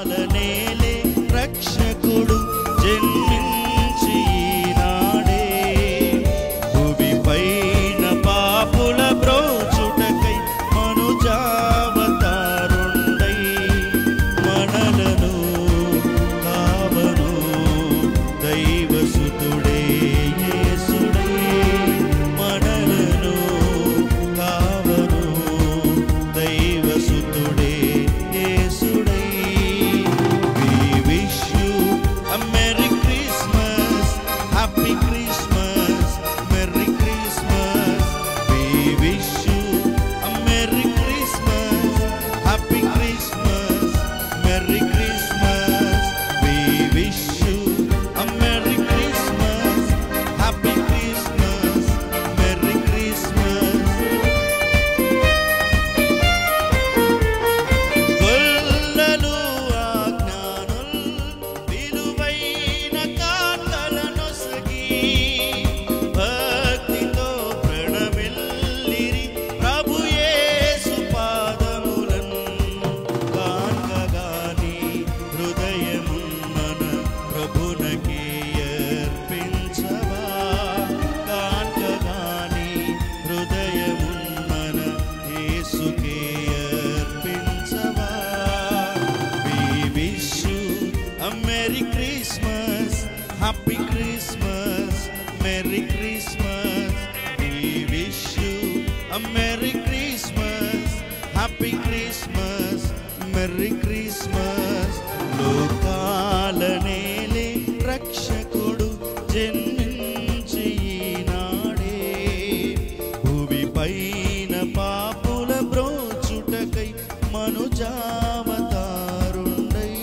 నేలే రక్షకుడు జన్మించి ఈనాడే భూమి పైన పాపుల బ్రోచుటకై మనుజావతారుండై మనలను కావను దైవసుతుడే యేసుడే మనలను కావను దైవసుతుడే యేసుడే. We wish you a Merry Christmas, Happy Christmas, Merry Christmas. We wish you a Merry Christmas, Happy Christmas, Merry Christmas. We wish you a Merry Christmas, Happy Christmas, Merry Christmas. గొల్లలు ఆజ్ఞానుల్ విలువైన కాంతలనొసగి భక్తితో ప్రణమిల్లిరి ప్రభు యేసు పాదములన్ కాంకగాని హృదయమున్నన ప్రభునకే అర్పించవా కాంకగాని హృదయమున్నన యేసుకే అర్పించవా. We wish you a Merry Christmas, Happy Christmas, Merry Christmas. We wish you a Merry Christmas, Happy Christmas, Merry Christmas. లోకాల నేలే రక్షకుడు జన్మించి ఈనాడే భూమి పైన పాపుల బ్రోచుటకై మనుజావతారుండై